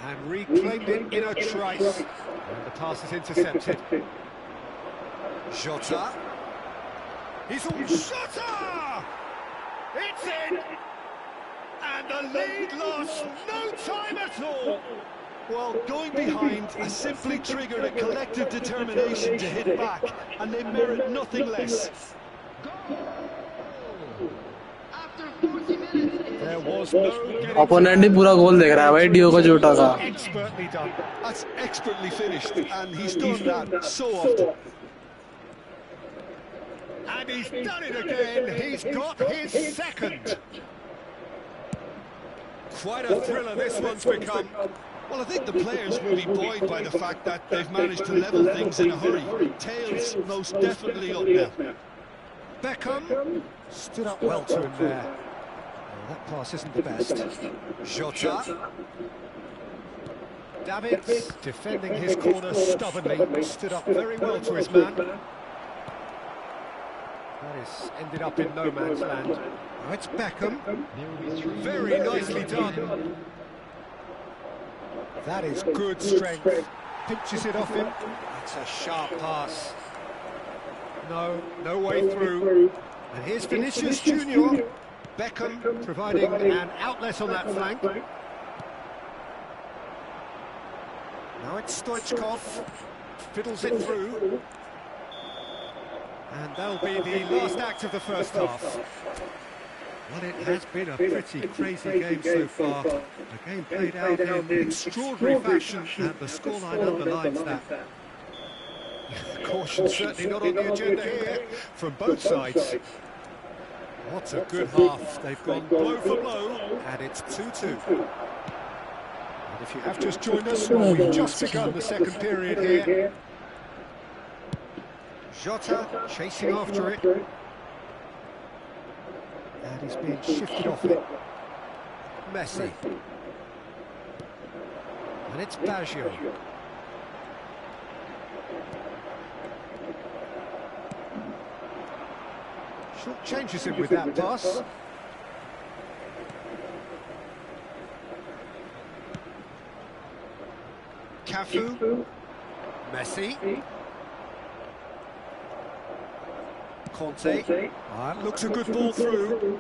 And reclaimed it in a trice. And the pass is intercepted. Jota. He's on Jota! It's in! And the lead lost no time at all. Well, going behind has simply triggered a collective determination to hit back, and they merit nothing less. After 40 minutes, There was no getting opponent ही पूरा goal देख रहा है भाई Diogo Jota का. expertly done. That's expertly finished, and he's done that so often. And he's done it again. He's got his second. Quite a thriller this one's become. Well, I think the players will be buoyed by the fact that they've managed to level things in a hurry. Tails most definitely up now. Beckham stood up well to him there. Oh, that pass isn't the best. Jota. Davids defending his corner stubbornly. Stood up very well to his man. That is ended up in no man's land. Oh, it's Beckham. Very nicely done. That is good strength. Pinches it off him. That's a sharp pass. No way through. And here's Vinicius Junior. Beckham providing an outlet on that flank. Now it's Stoichkov. Fiddles it through. And that'll be the last act of the first half. Well, it has been a pretty crazy game so far. A game played out in extraordinary fashion, and the scoreline underlines that. Caution certainly not on the agenda here from both sides. What a good half. They've gone blow for blow, and it's 2-2. And if you have just joined us, well, we've just begun the second period here. Jota chasing after it. And he's being shifted off it. Messi. And it's Baggio. Short changes him with that pass. Cafu. Messi. Conte. Looks a good ball through.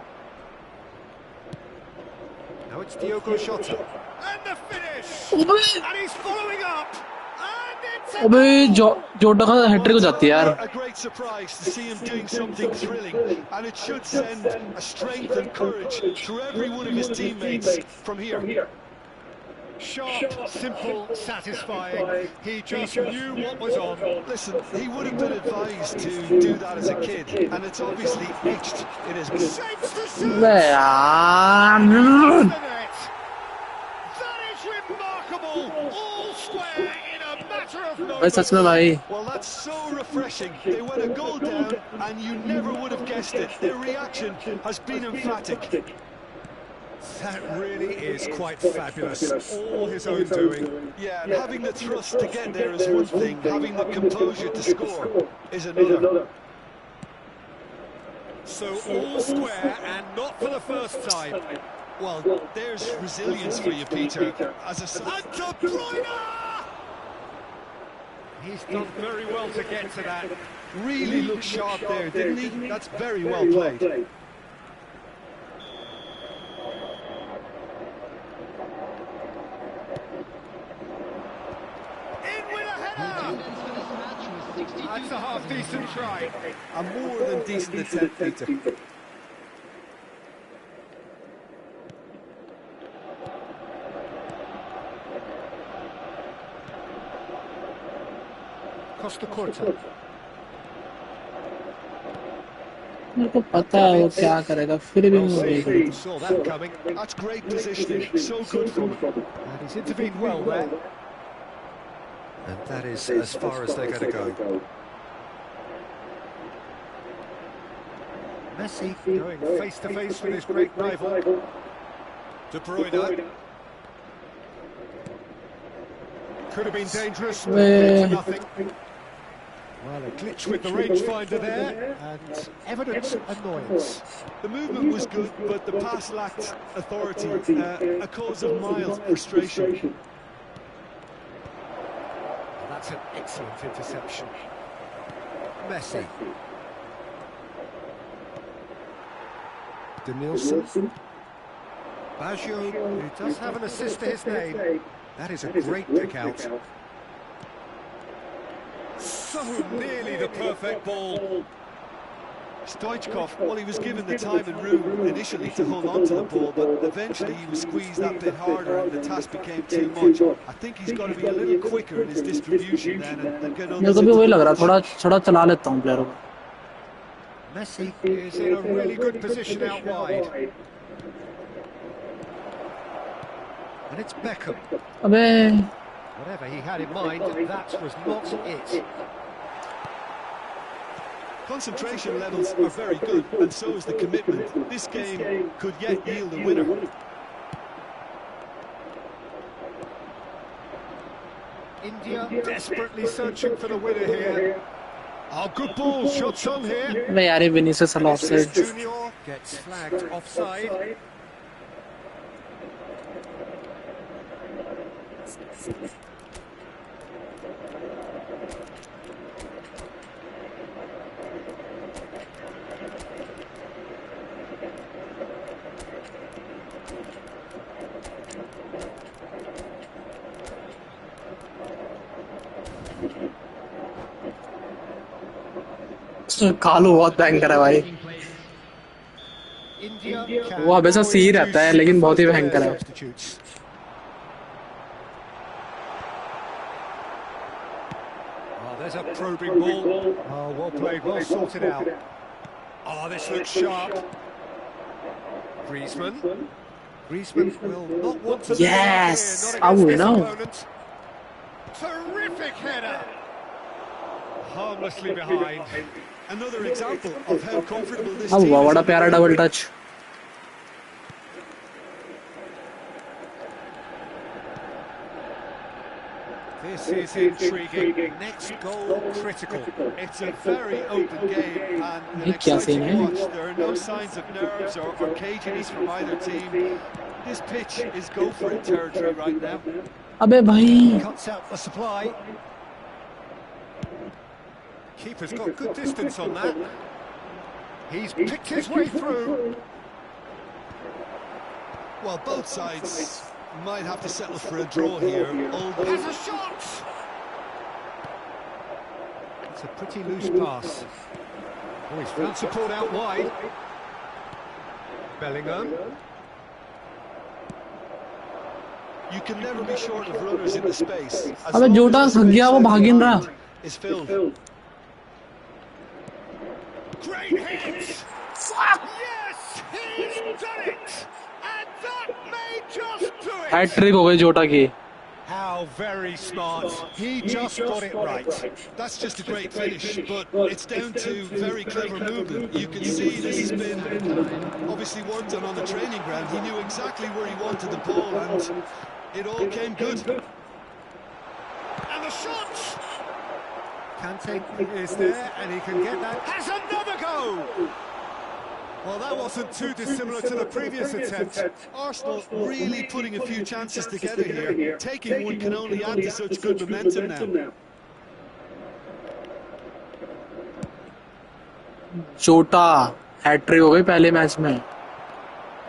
Now it's Diogo Jota. And the finish! And he's following up! And it's अबे जोटा का hat trick हो जाती है यार. A great surprise to see him doing something thrilling, and it should send a strength and courage to every one of his teammates from here. sharp, simple, satisfying. He just knew what was on. Listen, he would have been advised to do that as a kid, and it's obviously etched in his blood. Shapes to shoot! यार That is remarkable! All square in a matter of भाई moments. सच में भाई. Well, that's so refreshing. They went a goal down, and you never would have guessed it. Their reaction has been emphatic. That really is quite fabulous. All his own doing. Yeah, and having the thrust to get there is one thing. Having the composure to score is another. So all square and not for the first time. Well, there's resilience for you, Peter. As a And De Bruyne! He's done very well to get to that. really looked sharp there, didn't he? That's very well played. In with a header! That's a half-decent try. A more than decent attempt, Peter. Costa Curta. मेरे को पता है वो क्या करेगा फिर भी वो नहीं करेगा. Saw that coming. That's great positioning. So good from him. And he's intervened well there. And that is as far as they're going to go. Messi going face-to-face with his great rival. De Bruyne. Could have been dangerous, but it's nothing. Well, a glitch with the rangefinder there, and evident annoyance. The movement was good, but the pass lacked authority, a cause of mild frustration. That's an excellent interception. Messi. Denilson. Baggio, who does have an assist to his name. That is a great pick out. So nearly the perfect ball. Stoichkov, well, he was given the time and room initially to hold on to the ball, but eventually he was squeezed that bit harder and the task became too much. I think he's got to be a little quicker in his distribution then and get मेरे others को भी into वही लग the रहा थोड़ा position. थोड़ा चला लेता हूँ प्लेयर को Messi is in a really good position out wide. And it's Beckham. अबे Whatever he had in mind, that was not it. Concentration levels are very good, and so is the commitment. This game could yet yield a winner. India desperately searching for the winner here. Oh, good ball, shots on here. अबे यार ये Vinicius साला Vinicius offside Junior gets flagged offside. Kalu बहुत भयंकर है भाई India can वो हमेशा now सी ही रहता है introduce लेकिन the बहुत ही first of भयंकर their है substitutes. Oh, there's a probing ball. Oh, well played, well sorted out. Oh, this looks sharp. Griezmann. Griezmann will not want to lose out Yes! here, not against this no. opponent. Terrific header. Harmlessly behind. Another example of how comfortable this अब team वाह is. बड़ा on the प्यारा ground. Double touch This is intriguing. Next goal critical. It's a very open game and an ये क्या scene exciting है watch. There are no signs of nerves or caginess from either team. This pitch is go for it territory right now. अबे भाई Cuts out the supply. Keeper's got good distance on that. He's picked his way through. Well, both sides might have to settle for a draw here, although Has a shot! It's a pretty loose pass. Oh, he's found support out wide. Bellingham. you can never be short of runners in the space. As अबे long जोटा as the थक गया वो space भाग ही नहीं behind रहा is filled. Great hit! Yes, he's done it! And that may just do it! Hat trick हो गई जोटा की How very smart. He just got it right. That's just a great finish, but it's down to very clever movement. You can see this has been obviously worked on the training ground. He knew exactly where he wanted the ball, and it all came good. And the shot! Kante is there, and he can get that. Has another go! Well, that wasn't too dissimilar to the previous attempt. Arsenal really putting a few chances together here. Taking one can only add to such good momentum now. जोटा hat trick हो गई पहले match में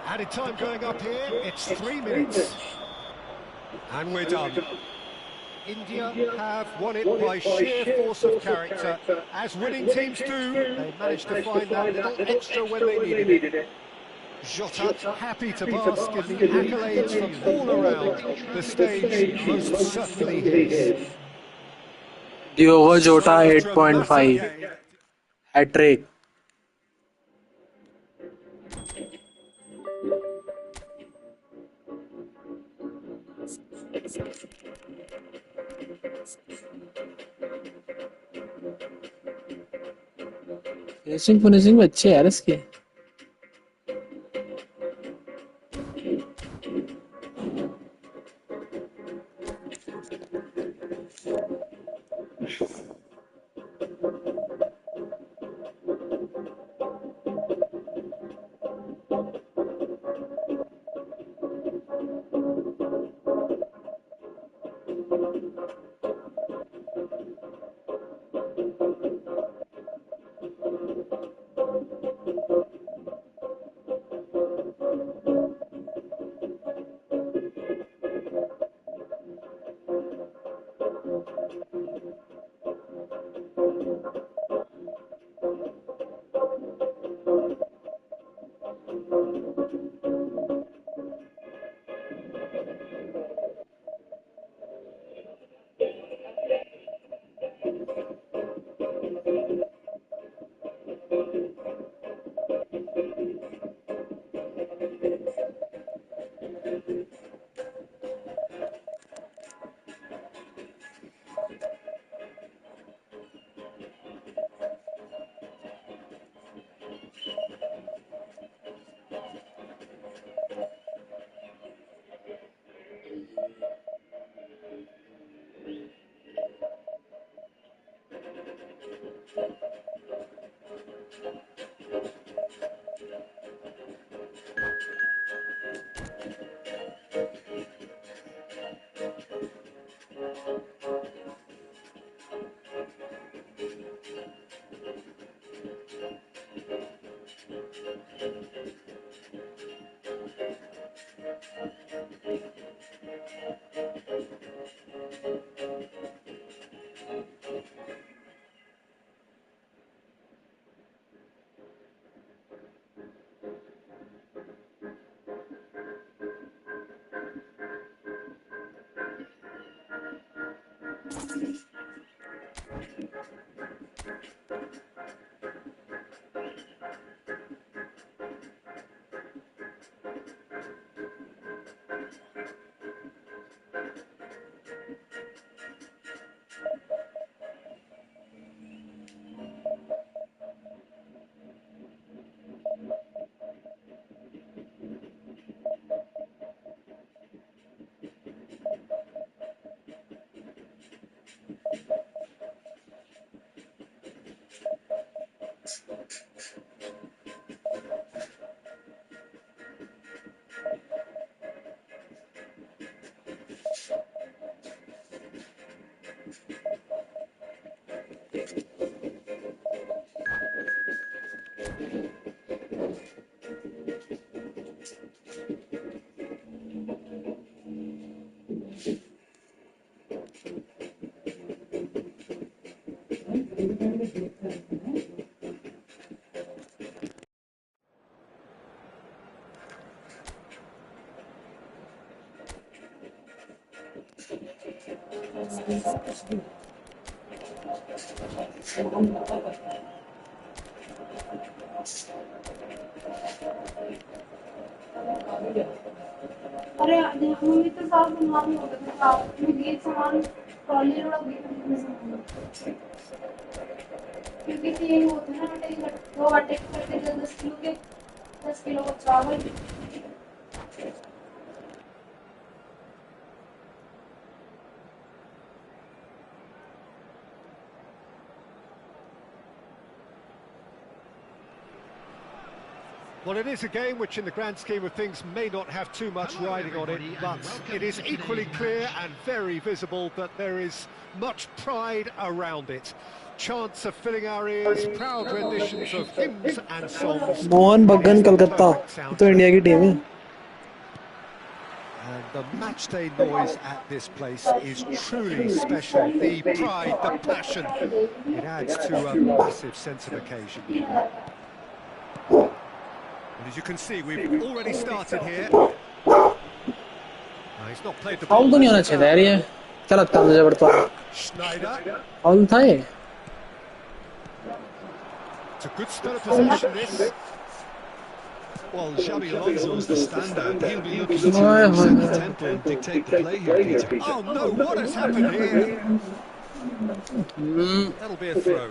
Added time going up here, it's 3 minutes. And we're done. India have won it by sheer force of character. As winning teams do, they managed to find that little extra when they needed it. Jota happy to bask in the accolades from all around. The stage most certainly his. Diogo Jota Such a 8.5 massive game. Hat trick finishing भी अच्छी है यार इसकी अरे mummy तो साफ बनवा भी होता था साफ में ये सामान ट्रॉली लोड भी सामान क्योंकि ये होते हैं ना दो आटे करके 10 किलो के 10 किलो का चावल Well, it is a game which in the grand scheme of things may not have too much riding on it, but it is equally clear and very visible that there is much pride around it. Chants are filling our ears, proud renditions of hymns and songs. Mohan बगान कलकत्ता तो India की team है. And the matchday noise at this place is truly special. The pride, the passion, it adds to a massive sense of occasion. And as you can see, we've already started here. He's not played the ball. Foul तो नहीं होना चाहिए यार ये. क्या लगता है मुझे बर्तवा? Schneider. फाउल था ये. It's a good spell of possession, this. Well, Xabi Alonso's the standout. He'll be looking to set the tempo and dictate the play here, Peter. Oh no, what has happened here? That'll be a throw.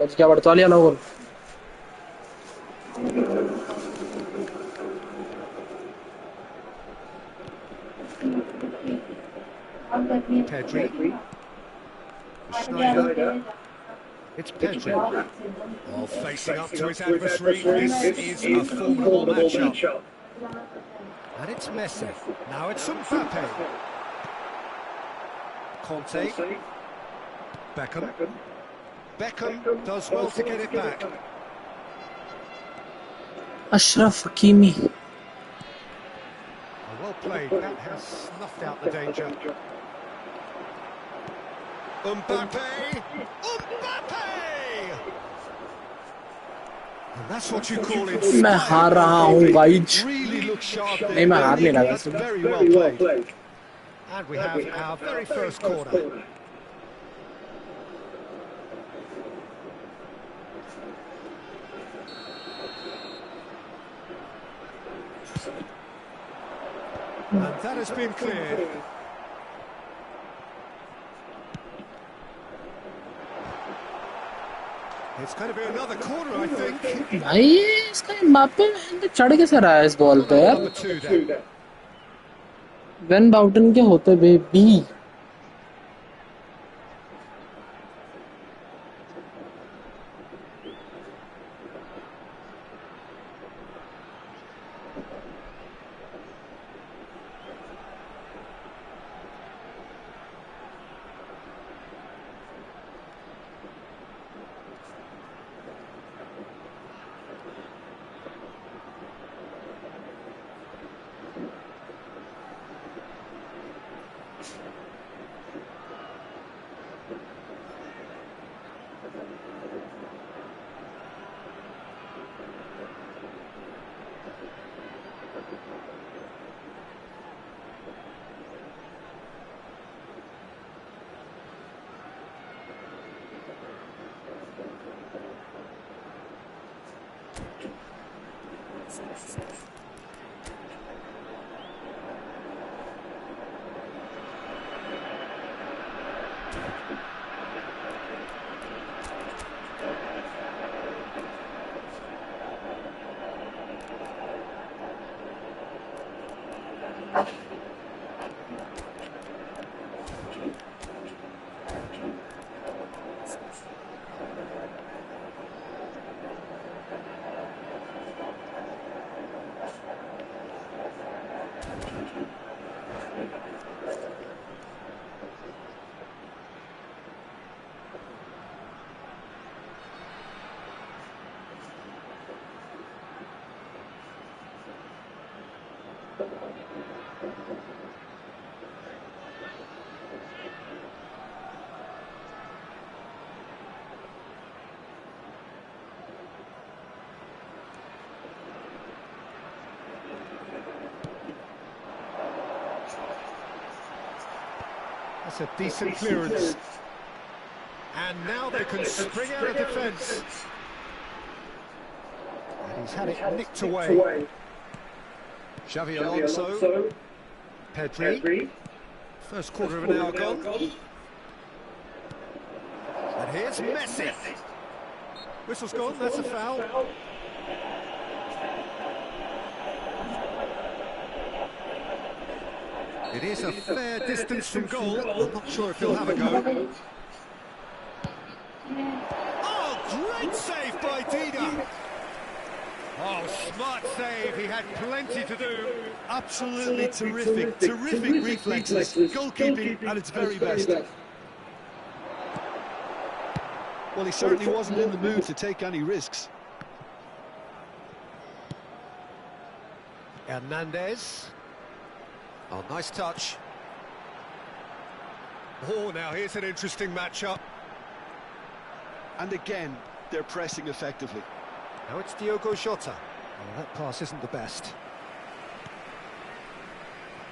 बच गया बर्तवा लिया लोगों. Pedri. Schneider. It's Pedri. Oh, facing up to his adversary. This is a formidable matchup. And it's Messi. Now it's Mbappe. Conte. Beckham. Beckham does well to get it back. Ashraf Hakimi. Well played. That has snuffed out the danger. Mbappe! Mbappe! And that's what you call inspired. मैं हार रहा हूँ guys. Really looks sharp there. नहीं मैं हार नहीं लगा. That's very well played. And we have our very first corner. And that has been cleared. It's going to be another corner, I think. भाई इसका एम्बाप्पे चढ़ कैसे रहा है इस बॉल पे यार? Number 2 then. वेन बाउटन के होते baby. That's a decent clearance. And now they can spring out of defence. And he's had it nicked away. Xavi Alonso. Pedri. First quarter of an hour gone. And here's Messi. Whistle's gone, that's a foul. It is a fair distance from goal. I'm not sure if he'll have a go. Oh, great save by Dida. Oh, smart save. He had plenty to do. Absolutely terrific reflexes. Goalkeeping at its very best. Well, he certainly wasn't in the mood to take any risks. Hernandez. Oh, nice touch. Oh, now here's an interesting matchup. And again, they're pressing effectively. Now it's Diogo Jota. Oh, that pass isn't the best.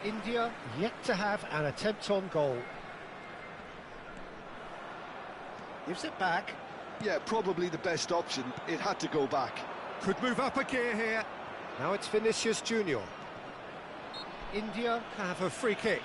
India yet to have an attempt on goal. Gives it back. Yeah, probably the best option. It had to go back. Could move up a gear here. Now it's Vinicius Junior. India have a free kick.